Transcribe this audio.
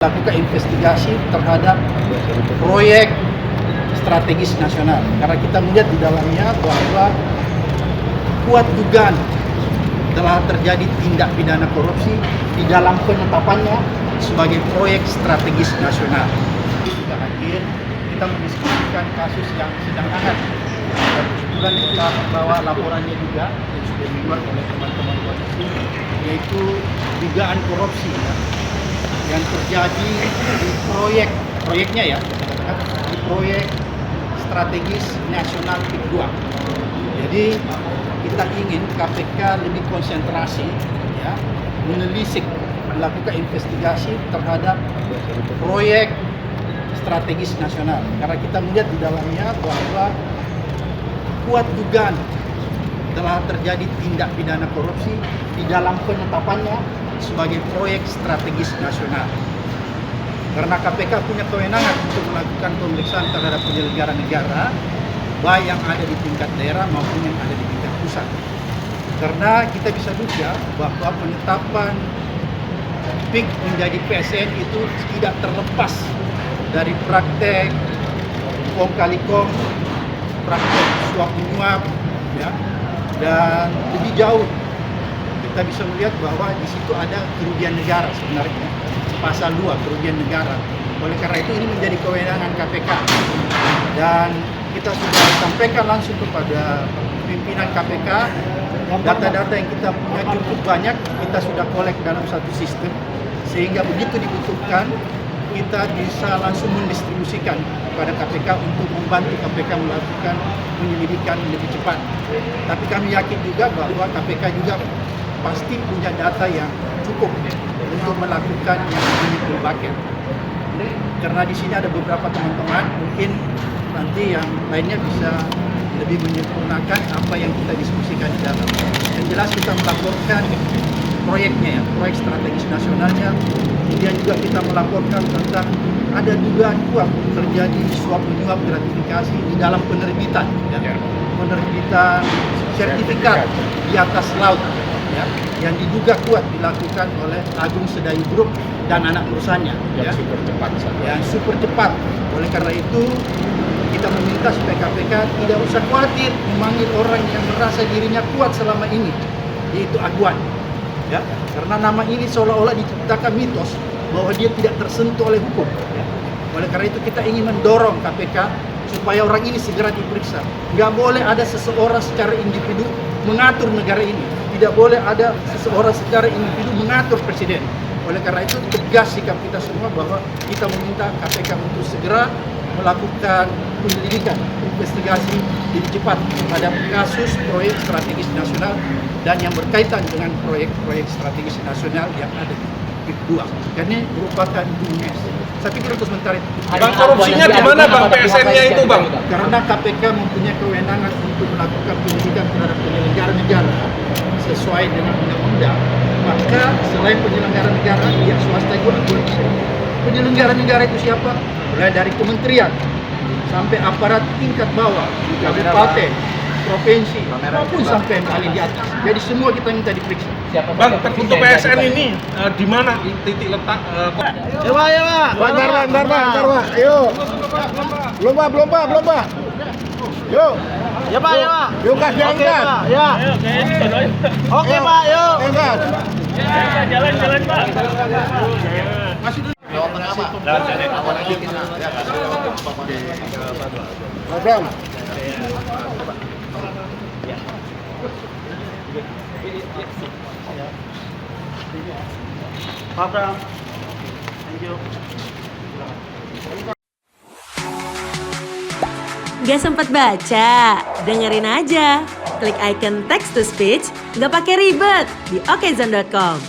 Lakukan investigasi terhadap proyek strategis nasional karena kita melihat di dalamnya bahwa kuat dugaan telah terjadi tindak pidana korupsi di dalam penetapannya sebagai proyek strategis nasional. Kita hadir, kita mendiskusikan kasus yang sedang hangat dan kebetulan kita bawa laporannya juga yang sudah dibuat oleh teman-teman polisi, yaitu dugaan korupsi yang terjadi di proyeknya di proyek strategis nasional PIK 2. Jadi kita ingin KPK lebih konsentrasi menelisik, melakukan investigasi terhadap proyek strategis nasional karena kita melihat di dalamnya bahwa kuat dugaan telah terjadi tindak pidana korupsi di dalam penetapannya sebagai proyek strategis nasional. Karena KPK punya kewenangan untuk melakukan pemeriksaan terhadap penyelenggara negara, baik yang ada di tingkat daerah maupun yang ada di tingkat pusat. Karena kita bisa duga bahwa penetapan PIK menjadi PSN itu tidak terlepas dari praktek kong kali kong, praktek suap menyuap, dan lebih jauh kita bisa melihat bahwa di situ ada kerugian negara sebenarnya, pasal 2 kerugian negara. Oleh karena itu ini menjadi kewenangan KPK dan kita sudah sampaikan langsung kepada pimpinan KPK data-data yang kita punya cukup banyak, kita sudah kolek dalam satu sistem sehingga begitu dibutuhkan kita bisa langsung mendistribusikan kepada KPK untuk membantu KPK melakukan penyelidikan lebih cepat. Tapi kami yakin juga bahwa KPK juga pasti punya data yang cukup untuk melakukan yang ini bucket. Karena di sini ada beberapa teman-teman, mungkin nanti yang lainnya bisa lebih menyempurnakan apa yang kita diskusikan di dalam. Yang jelas kita melaporkan proyeknya, proyek strategis nasionalnya. Kemudian juga kita melaporkan tentang ada dugaan kuat terjadi suap menyuap gratifikasi di dalam penerbitan, penerbitan sertifikat di atas laut. Yang diduga kuat dilakukan oleh Agung Sedayu Group dan anak perusahaannya yang super cepat. Oleh karena itu kita meminta supaya KPK tidak usah khawatir memanggil orang yang merasa dirinya kuat selama ini, yaitu Aguan, karena nama ini seolah-olah diciptakan mitos bahwa dia tidak tersentuh oleh hukum. Oleh karena itu kita ingin mendorong KPK supaya orang ini segera diperiksa. Nggak boleh ada seseorang secara individu mengatur negara ini. Tidak boleh ada seseorang secara individu mengatur presiden. Oleh karena itu tegas sikap kita semua bahwa kita meminta KPK untuk segera melakukan penyelidikan, investigasi lebih cepat terhadap kasus proyek strategis nasional dan yang berkaitan dengan proyek-proyek strategis nasional yang ada di PIK 2. Karena ini merupakan dunia. Saya pikir untuk sementara itu. Bang, korupsinya di mana Bang PSN-nya itu Bang? Karena KPK mempunyai kewenangan untuk melakukan penyelidikan terhadap penyelenggara negara sesuai dengan undang-undang, maka selain penyelenggara negara, pihak swasta juga korupsi. Penyelenggara negara itu siapa? Mulai dari kementerian sampai aparat tingkat bawah, kabupaten, provinsi, maupun sampai yang paling di atas. Jadi semua kita minta diperiksa. Bang, untuk PSN ini di mana titik letak? Ya Pak. Bentar Pak. Ayo. Belum Pak. Yuk. Ya Pak. Yuk kasih angkat. Ya. Oke Pak, yuk. Angkat. Jalan Pak. Masih dulu. Lewat tengah Pak. Lewat sini. Apa lagi kita? Ya kasih lewat Bang. Pak Bram. Thank you. Gak sempat baca? Dengerin aja. Klik icon text to speech, gak pakai ribet di okezone.com.